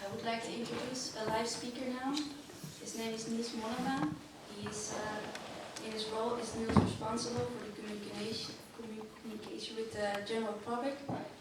I would like to introduce a live speaker now. His name is Nils Mollema. He is, in his role as Nils responsible for the communication with the general public,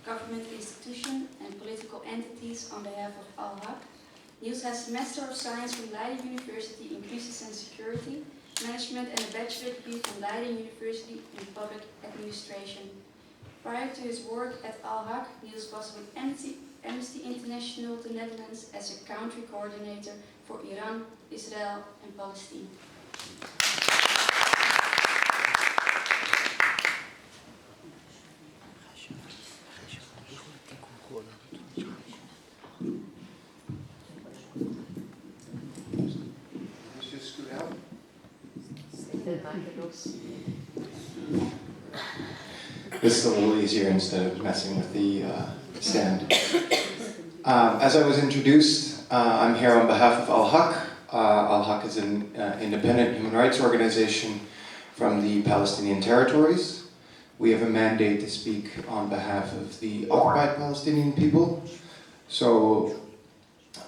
government institutions and political entities on behalf of Haq. Nils has a Master of Science from Leiden University in Crisis and Security Management and a bachelor degree from Leiden University in Public Administration. Prior to his work at Haq, Nils was with Amnesty International, the Netherlands, as a country coordinator for Iran, Israel and Palestine. Let's just scoot out. This is a little easier instead of messing with the stand. As I was introduced, I'm here on behalf of Haq. Haq is an independent human rights organization from the Palestinian territories. We have a mandate to speak on behalf of the occupied Palestinian people. So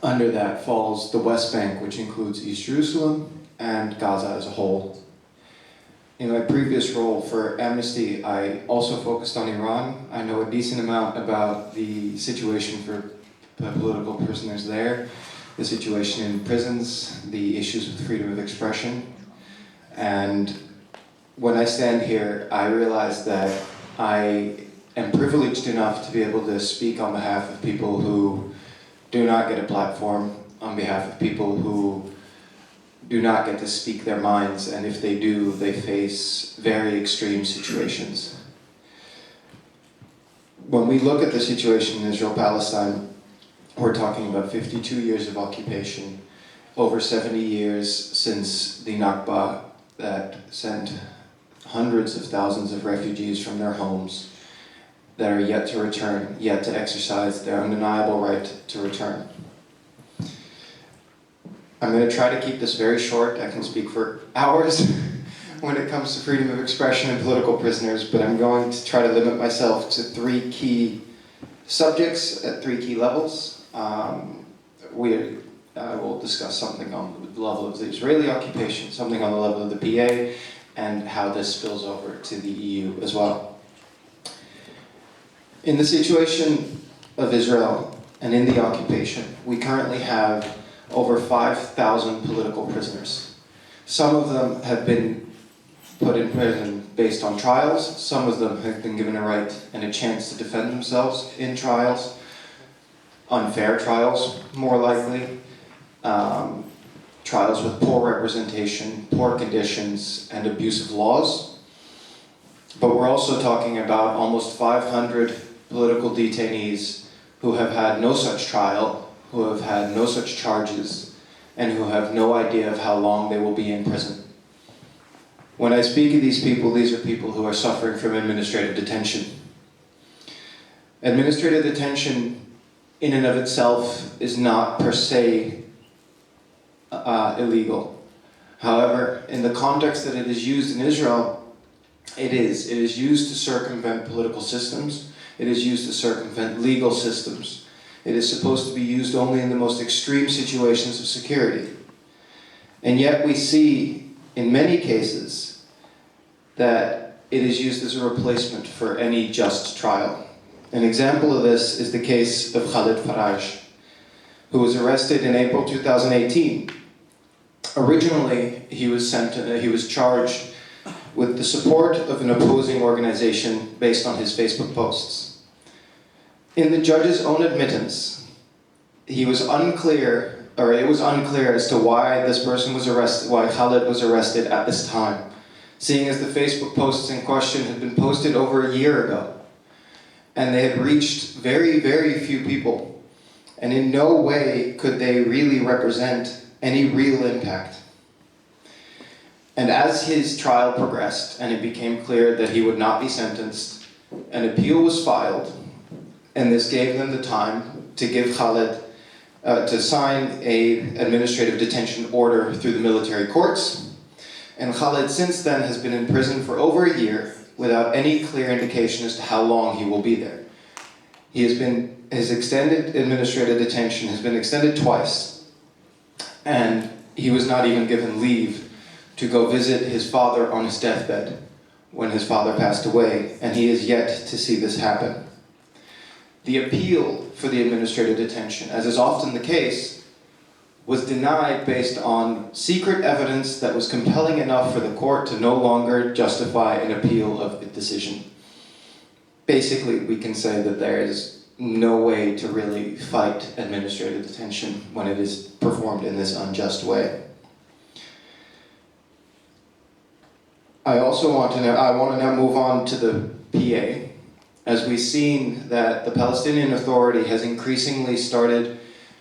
under that falls the West Bank, which includes East Jerusalem and Gaza as a whole. In my previous role for Amnesty, I also focused on Iran. I know a decent amount about the situation for political prisoners there, the situation in prisons, the issues with freedom of expression. And when I stand here, I realize that I am privileged enough to be able to speak on behalf of people who do not get a platform, on behalf of people who do not get to speak their minds, and if they do, they face very extreme situations. When we look at the situation in Israel-Palestine, we're talking about 52 years of occupation, over 70 years since the Nakba that sent hundreds of thousands of refugees from their homes that are yet to return, yet to exercise their undeniable right to return. I'm going to try to keep this very short. I can speak for hours when it comes to freedom of expression and political prisoners, but I'm going to try to limit myself to three key subjects at three key levels. I will discuss something on the level of the Israeli occupation, something on the level of the PA, and how this spills over to the EU as well. In the situation of Israel and in the occupation, we currently have over 5,000 political prisoners. Some of them have been put in prison based on trials. Some of them have been given a right and a chance to defend themselves in trials, unfair trials, more likely, trials with poor representation, poor conditions, and abusive laws. But we're also talking about almost 500 political detainees who have had no such trial, who have had no such charges, and who have no idea of how long they will be in prison. When I speak of these are people who are suffering from administrative detention. Administrative detention in and of itself is not per se illegal. However, in the context that it is used in Israel, it is. It is used to circumvent political systems. It is used to circumvent legal systems. It is supposed to be used only in the most extreme situations of security. And yet we see, in many cases, that it is used as a replacement for any just trial. An example of this is the case of Khalid Faraj, who was arrested in April 2018. Originally, he was charged with the support of an opposing organization based on his Facebook posts. In the judge's own admittance, it was unclear as to why this person was arrested, why Khalid was arrested at this time, seeing as the Facebook posts in question had been posted over a year ago, and they had reached very, very few people, and in no way could they really represent any real impact. And as his trial progressed, and it became clear that he would not be sentenced, an appeal was filed. And this gave them the time to give Khalid, to sign an administrative detention order through the military courts. And Khalid since then has been in prison for over a year without any clear indication as to how long he will be there. He has been his extended administrative detention has been extended twice, and he was not even given leave to go visit his father on his deathbed when his father passed away, and he is yet to see this happen. The appeal for the administrative detention, as is often the case, was denied based on secret evidence that was compelling enough for the court to no longer justify an appeal of the decision. Basically, we can say that there is no way to really fight administrative detention when it is performed in this unjust way. I want to now move on to the PA, as we've seen that the Palestinian Authority has increasingly started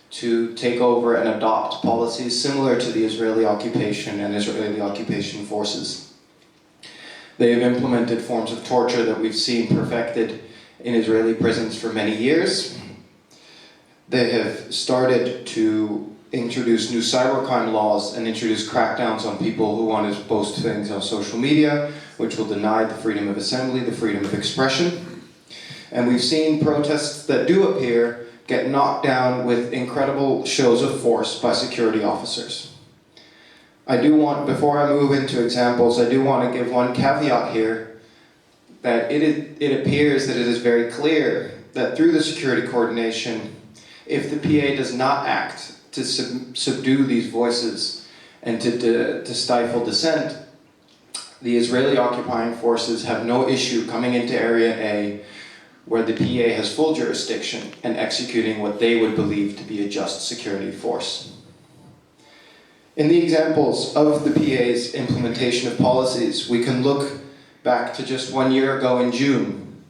to take over and adopt policies similar to the Israeli occupation and Israeli occupation forces. They have implemented forms of torture that we've seen perfected in Israeli prisons for many years. They have started to introduce new cybercrime laws and introduce crackdowns on people who want to post things on social media, which will deny the freedom of assembly, the freedom of expression. And we've seen protests that do appear get knocked down with incredible shows of force by security officers. Before I move into examples, I do want to give one caveat here, that it appears that it is very clear that through the security coordination, if the PA does not act to subdue these voices and to stifle dissent, the Israeli occupying forces have no issue coming into Area A, where the PA has full jurisdiction, and executing what they would believe to be a just security force. In the examples of the PA's implementation of policies, we can look back to just 1 year ago in June,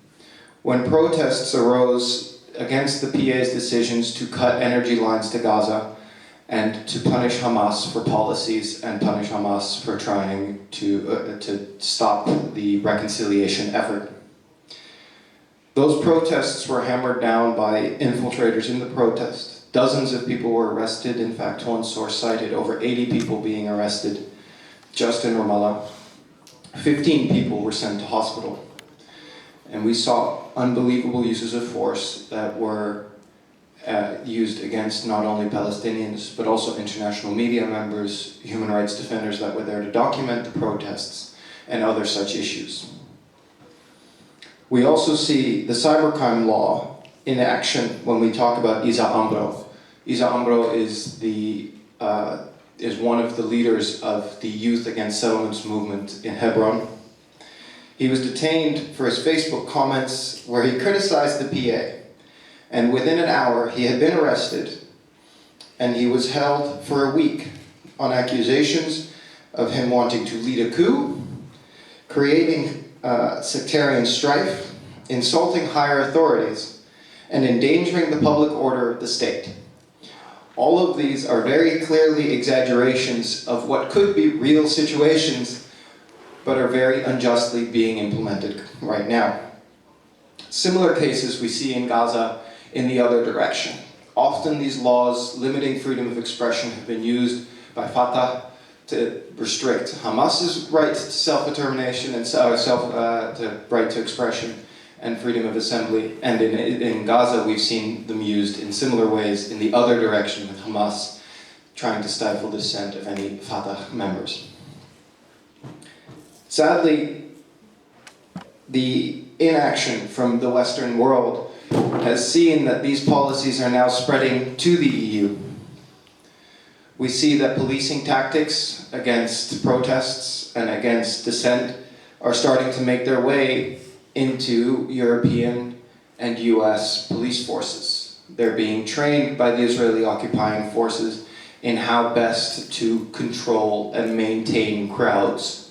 when protests arose against the PA's decisions to cut energy lines to Gaza and to punish Hamas for policies and punish Hamas for trying to stop the reconciliation effort. Those protests were hammered down by infiltrators in the protest. Dozens of people were arrested. In fact, one source cited over 80 people being arrested just in Ramallah. 15 people were sent to hospital. And we saw unbelievable uses of force that were used against not only Palestinians, but also international media members, human rights defenders that were there to document the protests, and other such issues. We also see the cybercrime law in action when we talk about Isa Ambro. Isa Ambro is one of the leaders of the Youth Against Settlements movement in Hebron. He was detained for his Facebook comments where he criticized the PA. And within an hour, he had been arrested, and he was held for a week on accusations of him wanting to lead a coup, creating sectarian strife, insulting higher authorities, and endangering the public order of the state. All of these are very clearly exaggerations of what could be real situations, but are very unjustly being implemented right now. Similar cases we see in Gaza in the other direction. Often these laws limiting freedom of expression have been used by Fatah to restrict Hamas's right to self-determination and to right to expression and freedom of assembly. And in Gaza, we've seen them used in similar ways in the other direction, with Hamas trying to stifle dissent of any Fatah members. Sadly, the inaction from the Western world has seen that these policies are now spreading to the EU. We see that policing tactics against protests and against dissent are starting to make their way into European and US police forces. They're being trained by the Israeli occupying forces in how best to control and maintain crowds,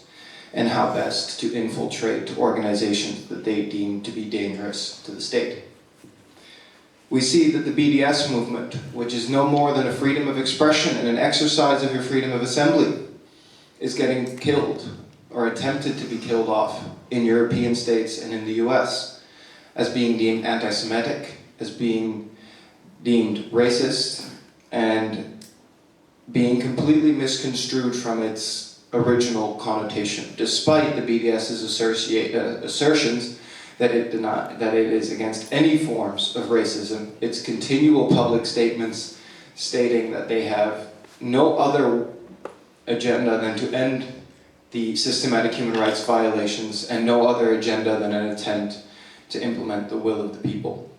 and how best to infiltrate organizations that they deem to be dangerous to the state. We see that the BDS movement, which is no more than a freedom of expression and an exercise of your freedom of assembly, is getting killed or attempted to be killed off in European states and in the US as being deemed anti-Semitic, as being deemed racist, and being completely misconstrued from its original connotation, despite the BDS's assertions that it is against any forms of racism. Its continual public statements stating that they have no other agenda than to end the systematic human rights violations and no other agenda than an attempt to implement the will of the people.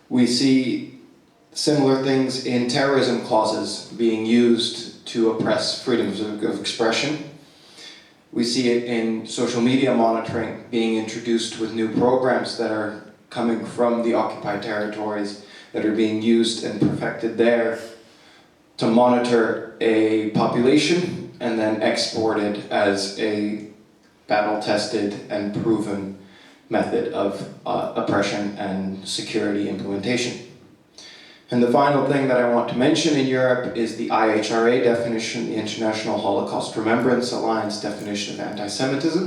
We see similar things in terrorism clauses being used to oppress freedoms of expression. We see it in social media monitoring being introduced with new programs that are coming from the occupied territories that are being used and perfected there to monitor a population and then exported as a battle-tested and proven method of oppression and security implementation. And the final thing that I want to mention in Europe is the IHRA definition, the International Holocaust Remembrance Alliance definition of anti-Semitism,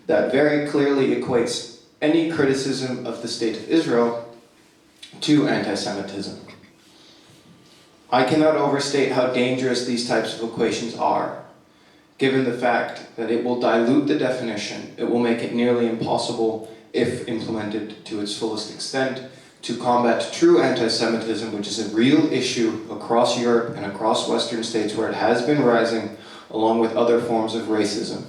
that very clearly equates any criticism of the State of Israel to anti-Semitism. I cannot overstate how dangerous these types of equations are, given the fact that it will dilute the definition, it will make it nearly impossible, if implemented to its fullest extent, to combat true anti-Semitism, which is a real issue across Europe and across Western states where it has been rising, along with other forms of racism.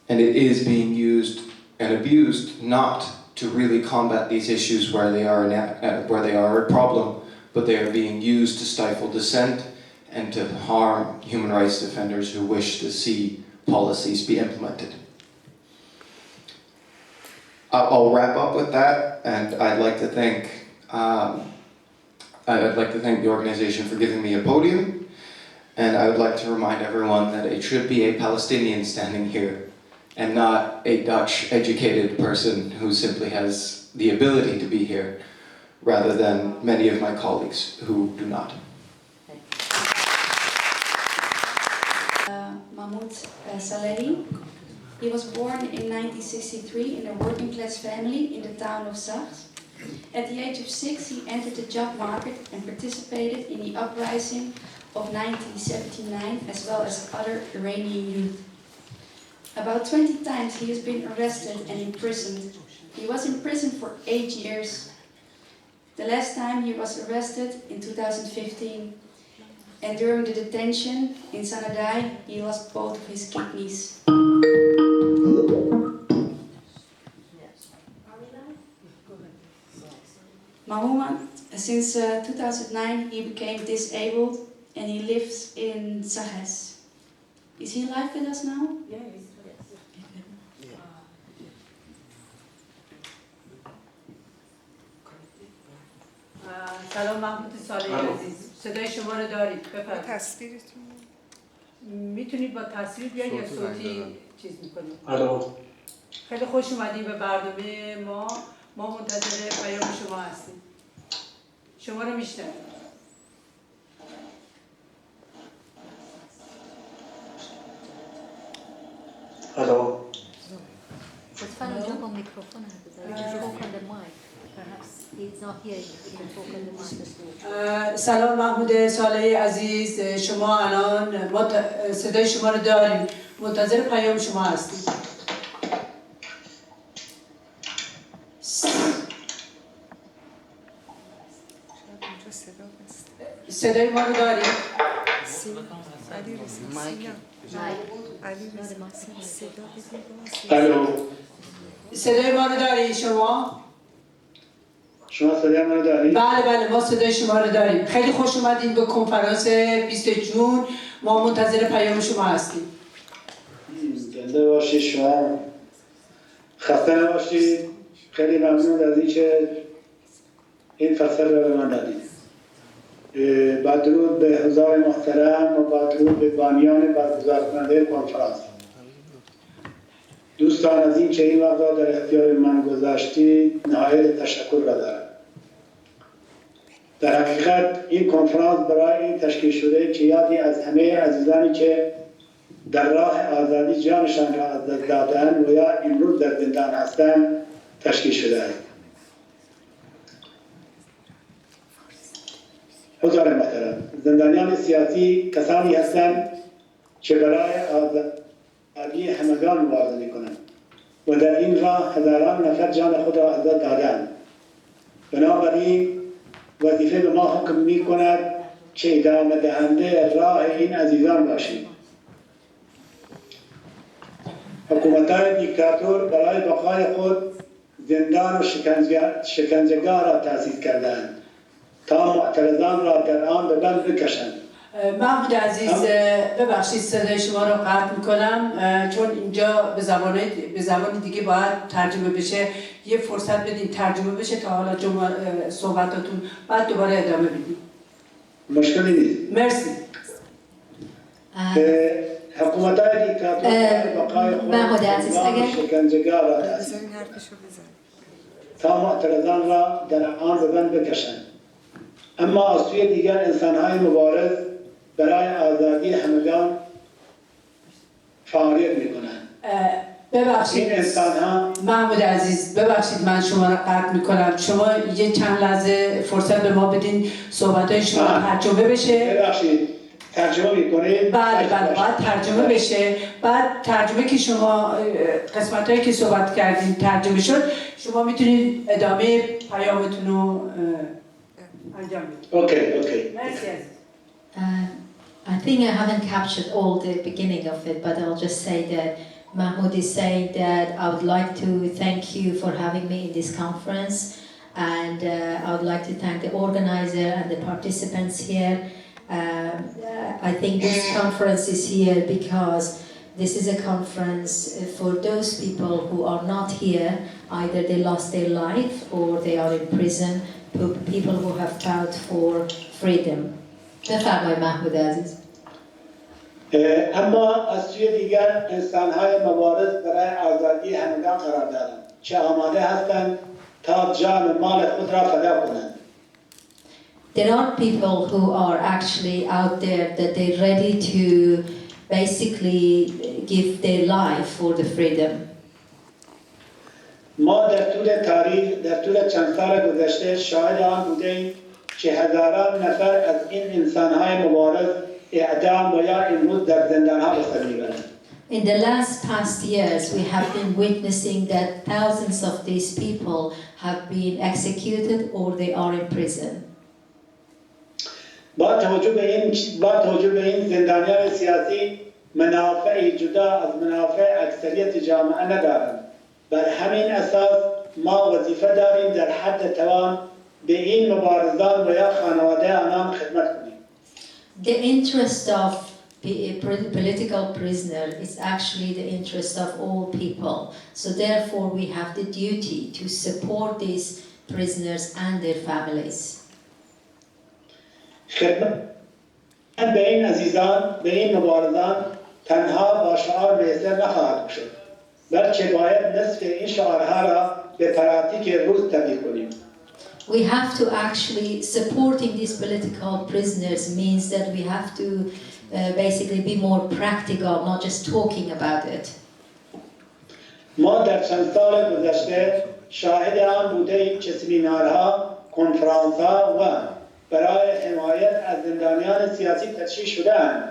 And it is being used and abused not to really combat these issues where they are a problem, but they are being used to stifle dissent and to harm human rights defenders who wish to see policies be implemented. I'll wrap up with that, and I'd like to thank the organization for giving me a podium, and I would like to remind everyone that it should be a Palestinian standing here, and not a Dutch educated person who simply has the ability to be here, rather than many of my colleagues who do not. Mahmood Salehi. He was born in 1963 in a working class family in the town of Zacht. At the age of 6, he entered the job market and participated in the uprising of 1979 as well as other Iranian youth. About 20 times he has been arrested and imprisoned. He was in prison for 8 years. The last time he was arrested in 2015, and during the detention in Sanadai he lost both of his kidneys. Mahmoud, since 2009 he became disabled and he lives in Sahes. Is he live with us now? Yeah, he's سلام محمود صالحی عزیز، صدای شما رو دارید؟ بفرمایید. تصویرتون میتونید با تصویر بیاید یا صوتی چیز میکنید؟ الو. خیلی خوش اومدید به برنامه ما. ما منتظر پیام شما هستیم. شما رو میشنویم. الو. لطفاً اونجا با میکروفون حرف بزنید. Talk on the mic. Perhaps he's not here. You can talk on the mic. سلام محمود صالحی عزیز، شما الان ما صدای شما رو داریم، منتظر پیام شما هستیم. صدای ما رو داریم؟ الو. صدای ما رو داری شما؟ شما صدای من رو دارید؟ بله ما صدای شما رو داریم. خیلی خوش اومدید به کنفرانس 20 جون. ما منتظر پیام شما هستیم. زنده باشید، شما خسته نباشید. خیلی ممنون از اینکه این فرصت رو به من دادید. با درود به حضار محترم و با درود به بانیان برگزار کننده کنفرانس. دوستان، از این که این وقت در اختیار من گذاشتید نهایت تشکر را دارم. در حقیقت این کنفرانس برای این تشکیل شده که یادی از همه عزیزانی که در راه آزادی جانشان را از دست دادند و یا امروز در زندان هستند تشکیل شده است. حضار محترم، زندانیان سیاسی کسانی هستند که برای آزادی همگان مبارزه می‌کنند. و در این راه هزاران نفر جان خود را از دست دادند. بنابراین وظیفه به ما حکم می کند که ادامه دهنده راه این عزیزان باشیم. حکومت‌های دیکتاتور برای بقای خود زندان و شکنجهگاه را تأسیس کردند تا معترضان را در آن به بند بکشند. محمود عزیز ببخشید صدای شما رو قطع میکنم چون اینجا به زبان دیگه باید ترجمه بشه. یه فرصت بدین ترجمه بشه تا حالا صحبتاتون بعد دوباره ادامه بدیم. مشکلی نیست. مرسی. حکومت‌های دیکتاتور برای بقای خود زندان و شکنجهگاه را تأسیس تا معترضان را در آن به بند بکشند. اما از سوی دیگر انسان‌های مبارز برای آزادی همگان فعالیت می‌کنند. ببخشید این انسان‌ها محمود عزیز ببخشید من شما را قطع می‌کنم. شما یه چند لحظه فرصت به ما بدین صحبت‌های شما ترجمه بشه. ببخشید ترجمه می‌کنید؟ بله باید ترجمه بشه. بعد ترجمه که شما قسمت‌هایی که صحبت کردین ترجمه شد شما می‌تونید ادامه پیامتون رو انجام بدید. اوکی. مرسی عزیز. I think I haven't captured all the beginning of it, but I'll just say that Mahmoud is saying that I would like to thank you for having me in this conference, and I would like to thank the organizer and the participants here. I think this conference is here because this is a conference for those people who are not here, either they lost their life or they are in prison, people who have fought for freedom. بفرمایید محمود عزیز. اما از سوی دیگر انسان‌های مبارز برای آزادی همگان قرار دارند که آماده هستند تا جان و مال خود را فدا کنند. There are people who are actually out there that they're ready to basically give their life for the freedom. ما در طول تاریخ در طول چند سال گذشته شاهد آن بودیم که هزاران نفر از این انسان‌های مبارز اعدام و یا امروز در زندان‌ها به سر می‌برند. In the past years, we have been witnessing that thousands of these people have been executed or they are in prison. با توجه به این زندانیان سیاسی منافع جدا از منافع اکثریت جامعه ندارند. بر همین اساس ما وظیفه داریم در حد توان به این مبارزان و یا خانواده آنان خدمت کنیم. The interest of political prisoner is actually the interest of all people. So therefore we have the duty to support these prisoners and their families. خدمت به این عزیزان، به این مبارزان تنها با شعار میسر نخواهد شد، بلکه باید نصف این شعارها را به پراتیک روز تبدیل کنیم. We have to actually supporting these political prisoners means that we have to basically be more practical, not just talking about it. ما در چند سال گذشته شاهد آن بودیم که سمینارها، کنفرانس‌ها و برای حمایت از زندانیان سیاسی تشکیل شده‌اند.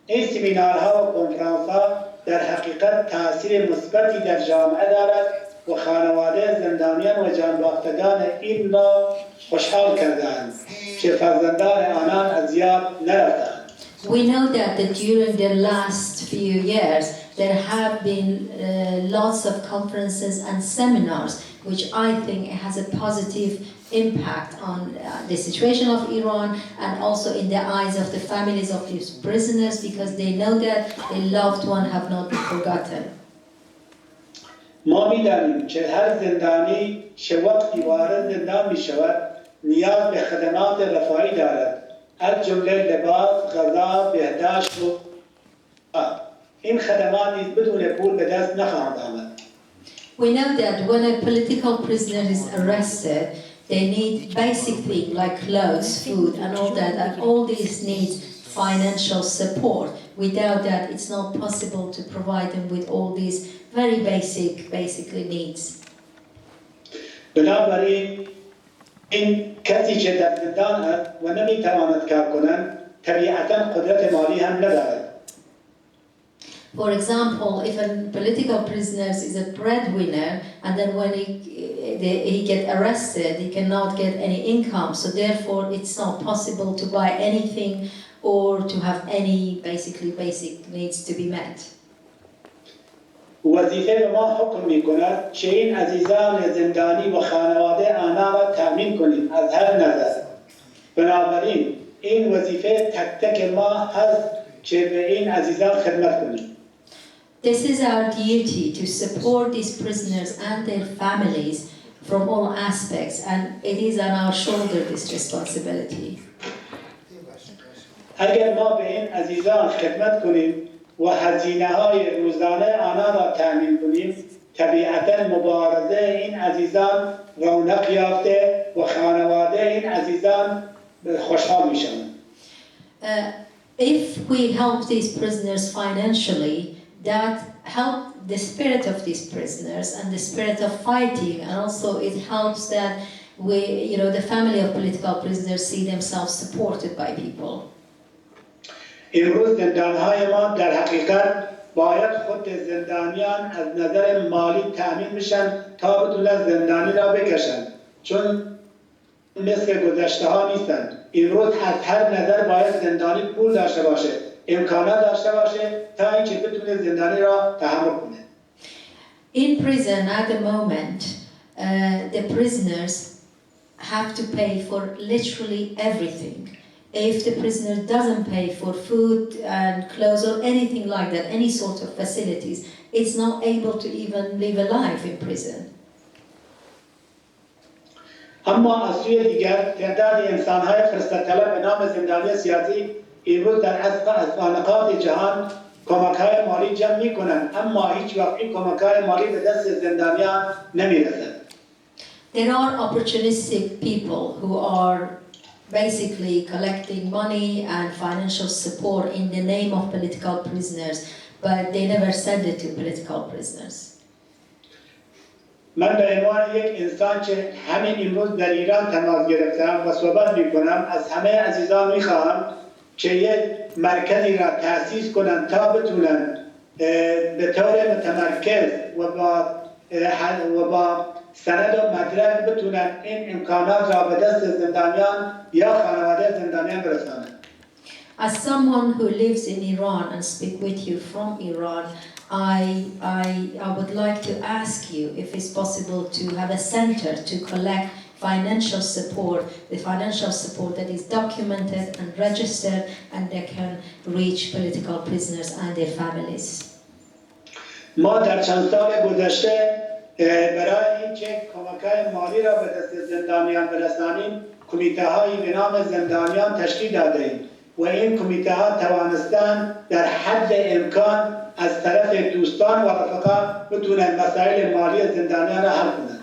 این سمینارها و کنفرانس‌ها در حقیقت تأثیر مثبتی در جامعه دارد و خانواده زندانیان و جانباختگان این را خوشحال کردند که فرزندان آنان اذیت نرفتند. We know that during the last few years there have been lots of conferences and seminars which I think has a positive impact on the situation of Iran and also in the eyes of the families of these prisoners because they know that their loved ones have not been forgotten. ما می‌دانیم که هر زندانی که وقتی وارد زندان می‌شود نیاز به خدمات رفاهی دارد از جمله لباس، غذا، بهداشت و این خدمات بدون پول به دست نخواهند آمد. We know that when a political prisoner is arrested, they need basic things like clothes, food, and all that, and all these needs financial support. Without that, it's not possible to provide them with all these very basically needs. بنابراین این کسی که در زندان است و نمیتواند کار کنند طبیعتاً قدرت مالی هم ندارد. For example, if a political prisoner is a breadwinner, and then when he get arrested, he cannot get any income, so therefore it's not possible to buy anything or to have any basic needs to be met. وظیفه ما حکم می‌کند که این عزیزان زندانی و خانواده آنها را تأمین کنیم از هر نظر. بنابراین این وظیفه تک تک ما هست که به این عزیزان خدمت کنیم. This is our duty to support these prisoners and their families from all aspects, and it is on our shoulder, this responsibility. اگر ما به این عزیزان خدمت کنیم و هزینه‌های روزانه آنها را تأمین کنیم، طبیعتاً مبارزه این عزیزان رونق یافته و خانواده این عزیزان خوشحال میشوند. If we help these prisoners financially, that help the spirit of these prisoners and the spirit of fighting, and also it helps that the family of political prisoners see themselves supported by people. امروز زندان‌های ما در حقیقت باید خود زندانیان از نظر مالی تأمین بشن تا بتونن زندانی را بکشن، چون مثل گذشته‌ها نیستن. امروز از هر نظر باید زندانی پول داشته باشه، امکانات داشته باشه تا اینکه بتونه زندانی را تحمل کنه. In prison at the moment, the prisoners have to pay for literally everything. If the prisoner doesn't pay for food and clothes or anything like that, any sort of facilities, it's not able to even live a life in prison. اما از سوی دیگر تعداد انسان‌های فرصت طلب به نام زندانی سیاسی امروز در افغانستان جهان کمک‌های مالی جمع می‌کنند، اما هیچ وقت این کمک‌های مالی به دست زندانیان نمی‌رسد. There are opportunistic people who are basically collecting money and financial support in the name of political prisoners, but they never send it to political prisoners. من به عنوان یک انسان که همین امروز در ایران تماس گرفتم و صحبت می‌کنم، از همه عزیزان می‌خواهم که یک مرکزی را تأسیس کنند تا بتونن به طور متمرکز و با سند و مدرک بتونن این امکانات را به دست زندانیان یا خانواده زندانیان برسانند. As someone who lives in Iran and speak with you from Iran, I would like to ask you if it's possible to have a center to collect financial support, the financial support that is documented and registered and that can reach political prisoners and their families. ما در چند سال گذشته برای اینکه کمک‌های مالی را به دست زندانیان برسانیم، کمیته‌هایی به نام زندانیان تشکیل داده‌ایم و این کمیته‌ها توانستند در حد امکان از طرف دوستان و رفقا بتونن مسائل مالی زندانیان را حل کنند.